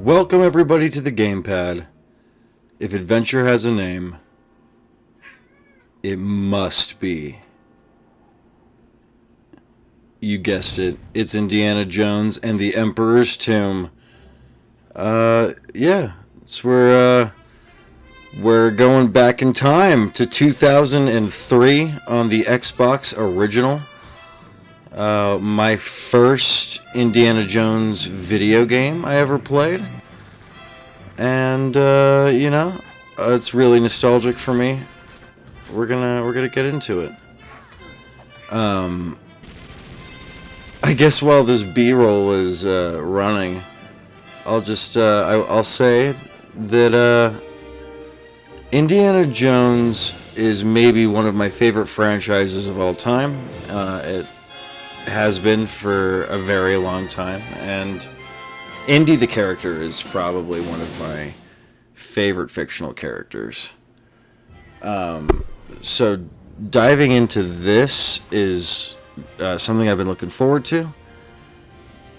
Welcome everybody to the Gamepad. If adventure has a name, it must be, you guessed it, it's Indiana Jones and the Emperor's Tomb. Yeah, it's we're going back in time to 2003 on the Xbox original. My first Indiana Jones video game I ever played. And it's really nostalgic for me. We're gonna get into it. I guess while this B-roll is running, I'll say that Indiana Jones is maybe one of my favorite franchises of all time. It has been for a very long time, and Indy the character is probably one of my favorite fictional characters. So diving into this is something I've been looking forward to.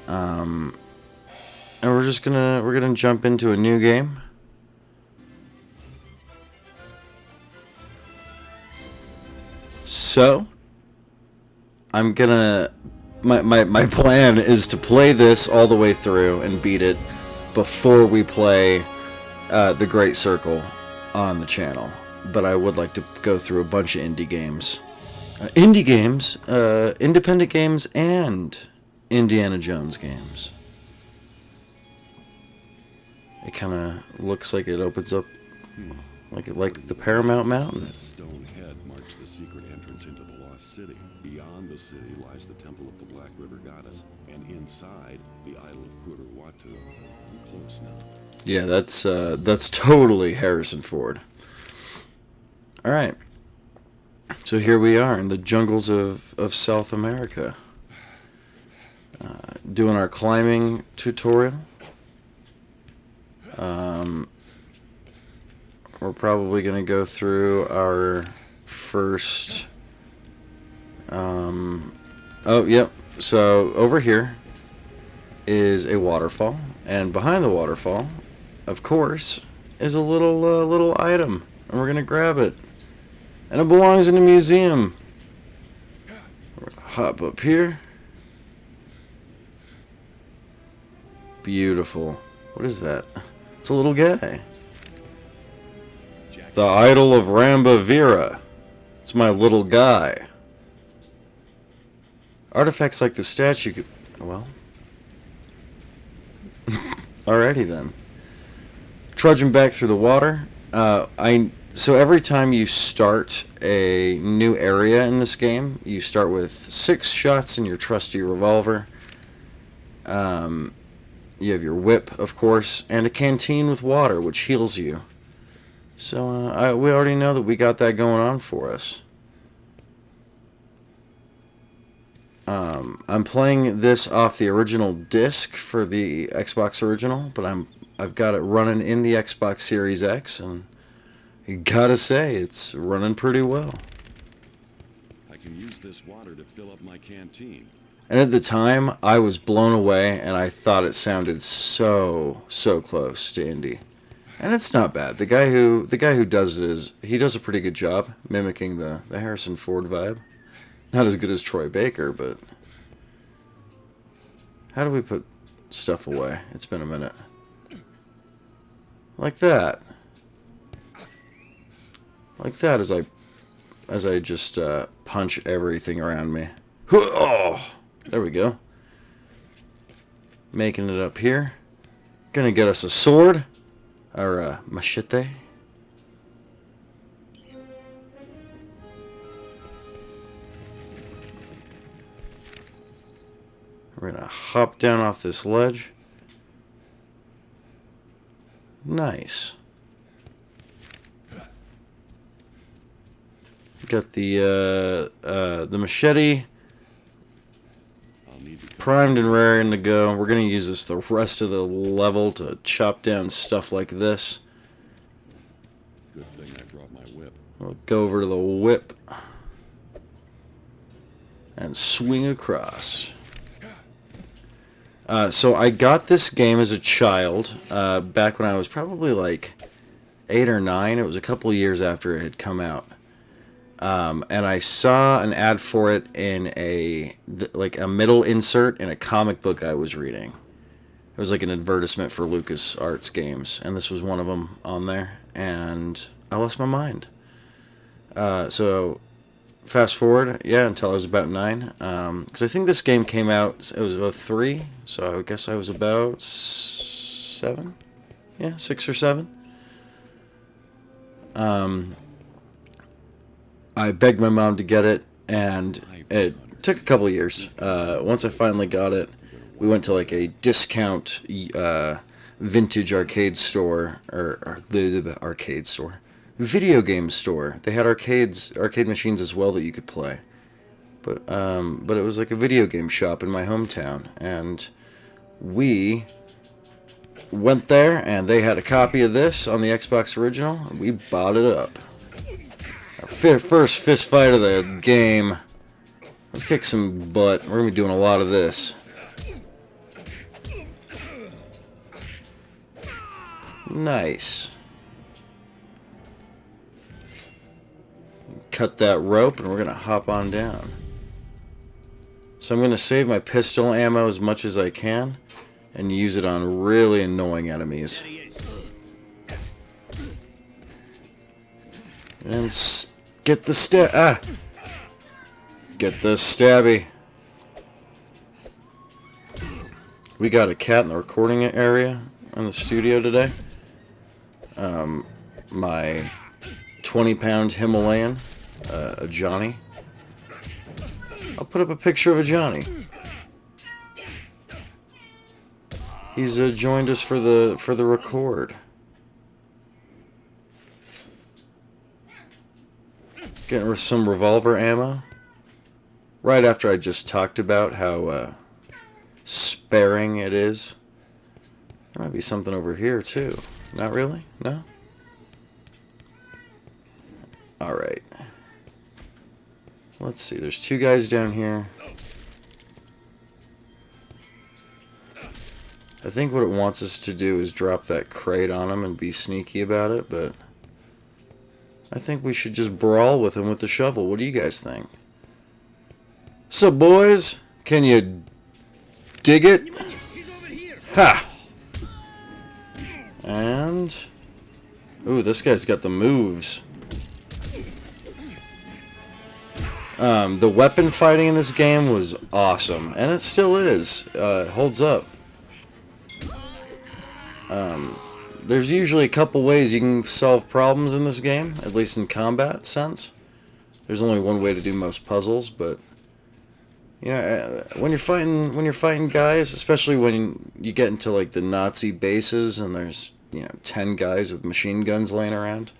And we're gonna jump into a new game. So I'm gonna my plan is to play this all the way through and beat it before we play the Great Circle on the channel. But I would like to go through a bunch of indie games, independent games, and Indiana Jones games. It kind of looks like it opens up like the Paramount Mountain. That stone head marks the secret entrance into the Lost City. Beyond the city lies the Temple of the Black River Goddess, and inside, the Idol of Kuruwatu. I'm close now. Yeah, that's totally Harrison Ford. All right, so here we are in the jungles of South America, doing our climbing tutorial. We're probably going to go through our first... oh, yep. So over here is a waterfall, and behind the waterfall, of course, is a little item, and we're going to grab it. And it belongs in a museum. We're going to hop up here. Beautiful. What is that? It's a little guy. The Idol of Ramba Vera. It's my little guy. Artifacts like the statue could... Well. Alrighty then. Trudging back through the water. So every time you start a new area in this game, you start with 6 shots in your trusty revolver. You have your whip, of course, and a canteen with water, which heals you. So we already know that we got that going on for us. I'm playing this off the original disc for the Xbox original, but I've got it running in the Xbox Series X, and you gotta say, it's running pretty well. I can use this water to fill up my canteen. And at the time, I was blown away, and I thought it sounded so close to Indy. And it's not bad. The guy who does it he does a pretty good job mimicking the Harrison Ford vibe. Not as good as Troy Baker, but how do we put stuff away? It's been a minute. Like that. Like that as I just punch everything around me. Oh, there we go. Making it up here. Gonna get us a sword. Or a machete. We're gonna hop down off this ledge. Nice. Got the machete primed and raring to go. We're gonna use this the rest of the level to chop down stuff like this. Good thing I brought my whip. We'll go over to the whip and swing across. So I got this game as a child, back when I was probably like 8 or 9. It was a couple years after it had come out. And I saw an ad for it in like a middle insert in a comic book I was reading. It was like an advertisement for LucasArts games, and this was one of them on there, and I lost my mind. So fast forward, yeah, until I was about 9, because I think this game came out, it was about 3, so I guess I was about 7, yeah, 6 or 7. I begged my mom to get it, and it took a couple of years. Once I finally got it, we went to like a discount vintage arcade store, or the arcade store, video game store. They had arcade machines as well that you could play, but it was like a video game shop in my hometown, and we went there, and they had a copy of this on the Xbox original, and we bought it up. Our first fist fight of the game. Let's kick some butt. We're gonna be doing a lot of this. Nice. Cut that rope, and we're gonna hop on down. So I'm gonna save my pistol ammo as much as I can, and use it on really annoying enemies. And get the get the stabby. We got a cat in the recording area in the studio today. My 20-pound Himalayan, a Johnny. I'll put up a picture of a Johnny. He's joined us for the record. Getting some revolver ammo. Right after I just talked about how sparing it is. There might be something over here too. Not really? No? Alright. Let's see. There's 2 guys down here. I think what it wants us to do is drop that crate on them and be sneaky about it, but I think we should just brawl with him with the shovel. What do you guys think? Sup, boys? Can you dig it? Ha! And ooh, this guy's got the moves. The weapon fighting in this game was awesome, and it still is. It holds up. There's usually a couple ways you can solve problems in this game, at least in combat sense. There's only one way to do most puzzles, but you know, when you're fighting guys, especially when you get into like the Nazi bases and there's 10 guys with machine guns laying around,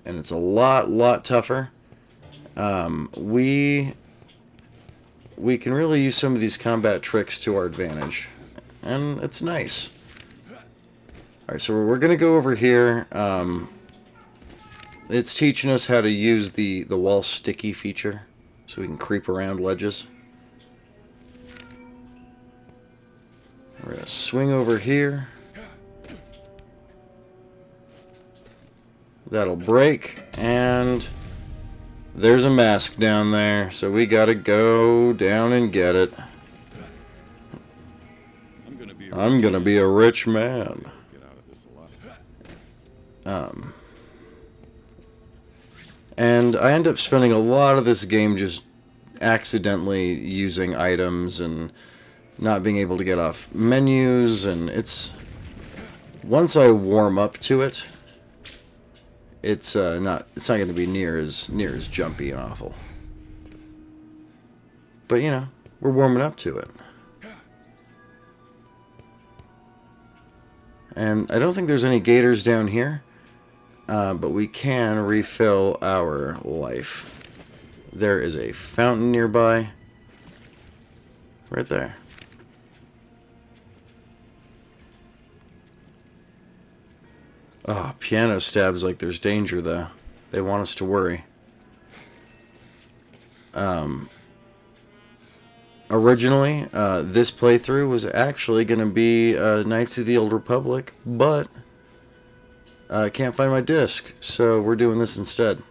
and it's a lot tougher. We can really use some of these combat tricks to our advantage, and it's nice. Alright, so we're going to go over here. It's teaching us how to use the wall sticky feature, so we can creep around ledges. We're going to swing over here. That'll break, and there's a mask down there, so we gotta go down and get it. I'm gonna be a rich man. And I end up spending a lot of this game just accidentally using items and not being able to get off menus, and once I warm up to it, it's not going to be near as jumpy and awful. But we're warming up to it. And I don't think there's any gators down here, but we can refill our life. There is a fountain nearby, right there. Oh, piano stabs like there's danger, though. They want us to worry. Alright, Originally, this playthrough was actually going to be Knights of the Old Republic, but I can't find my disc, so we're doing this instead.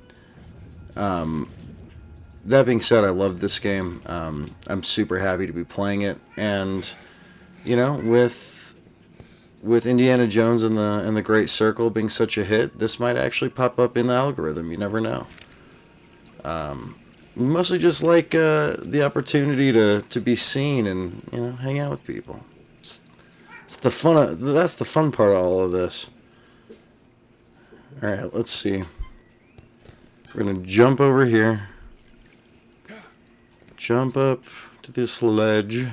That being said, I love this game. I'm super happy to be playing it, and you know, with Indiana Jones and the Great Circle being such a hit, this might actually pop up in the algorithm. You never know. Mostly just like the opportunity to be seen and, you know, hang out with people. It's the fun. That's the fun part of all of this. All right, let's see. We're gonna jump over here. Jump up to this ledge.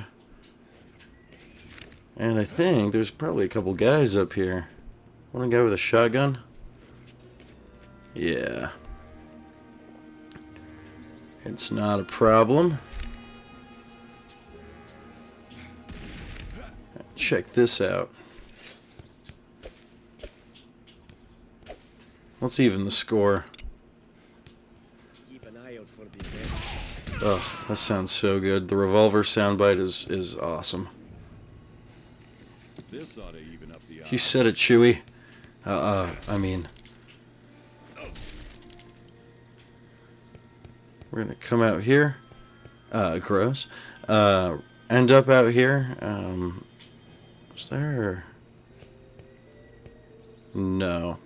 And I think there's probably a couple guys up here. Want a guy with a shotgun? Yeah. It's not a problem. Check this out. Let's even the score. Keep an eye out for the event. Ugh, that sounds so good. The revolver soundbite is awesome. This ought to even up the odds. You said it, Chewie. I mean... We're gonna come out here. Gross. End up out here. Is there... No.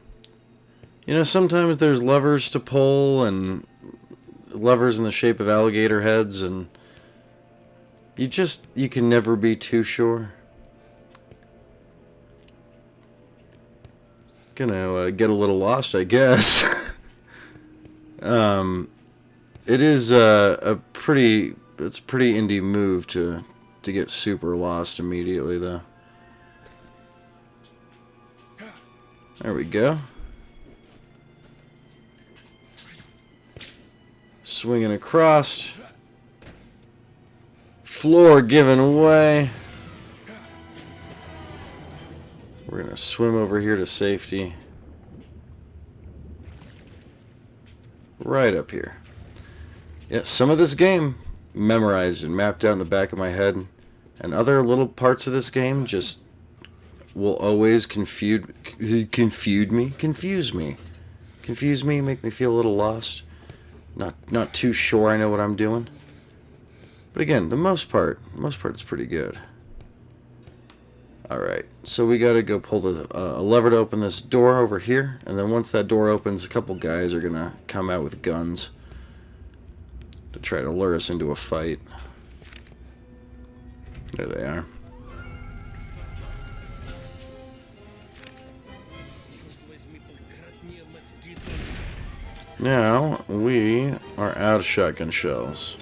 You know, sometimes there's levers to pull and levers in the shape of alligator heads, and you can never be too sure. Gonna get a little lost, I guess. It is it's a pretty indie move to get super lost immediately, though. There we go. Swinging across. Floor giving way. We're gonna swim over here to safety. Right up here. Yeah, some of this game memorized and mapped out in the back of my head, and other little parts of this game just will always confuse me, make me feel a little lost. Not too sure I know what I'm doing. But again, the most part is pretty good. Alright, so we gotta go pull a lever to open this door over here, and then once that door opens, a couple guys are gonna come out with guns to try to lure us into a fight. There they are. Now, we are out of shotgun shells.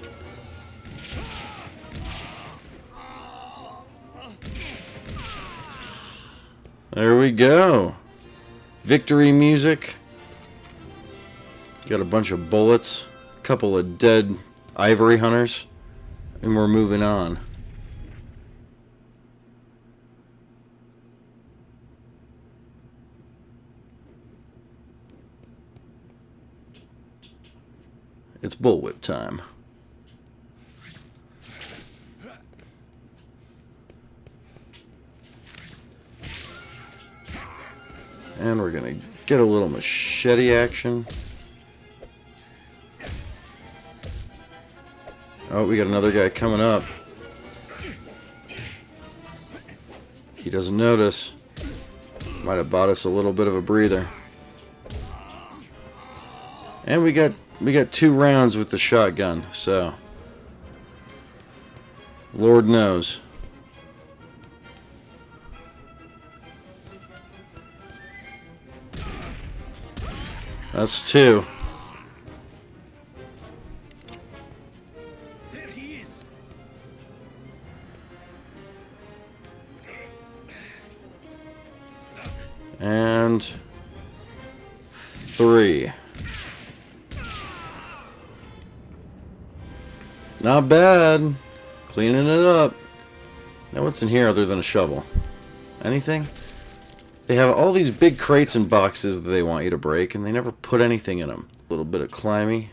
There we go. Victory music. Got a bunch of bullets. A couple of dead ivory hunters. And we're moving on. It's bullwhip time. And we're gonna get a little machete action. Oh, we got another guy coming up. He doesn't notice. Might have bought us a little bit of a breather. And we got 2 rounds with the shotgun, so Lord knows. That's 2. There he is. And 3. Not bad. Cleaning it up. Now what's in here other than a shovel? Anything? They have all these big crates and boxes that they want you to break, and they never put anything in them. A little bit of climbing.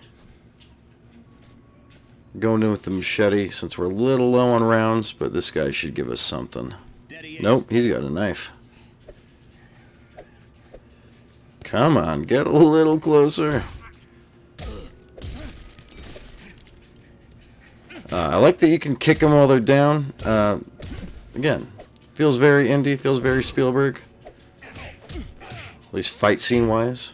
Going in with the machete since we're a little low on rounds, but this guy should give us something. Nope, he's got a knife. Come on, get a little closer. I like that you can kick them while they're down. Again, feels very indie, feels very Spielberg. At least fight scene wise.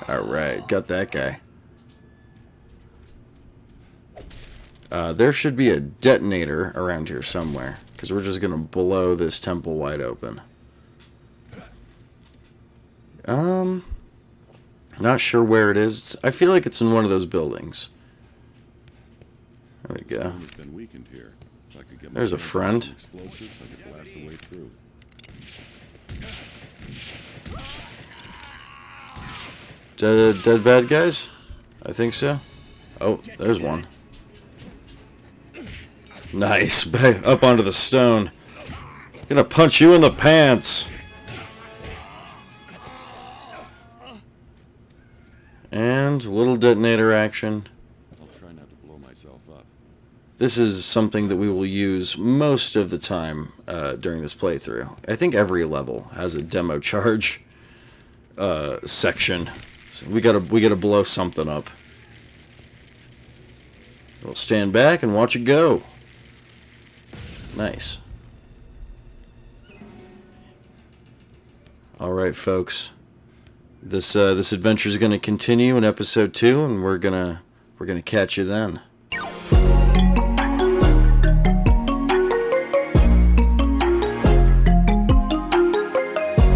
Alright, got that guy. There should be a detonator around here somewhere, because we're just going to blow this temple wide open. Not sure where it is. I feel like it's in one of those buildings. There we go. Someone has been weakened here. If I could get my There's a hands on friend. some explosives, I could blast a way through. Dead bad guys? I think so. Oh, there's one. Nice. Up onto the stone. Gonna punch you in the pants. And a little detonator action. I'll try not to blow myself up. This is something that we will use most of the time during this playthrough. I think every level has a demo charge section. So we gotta blow something up. We'll stand back and watch it go. Nice. All right, folks. This adventure is going to continue in episode 2, and we're gonna catch you then.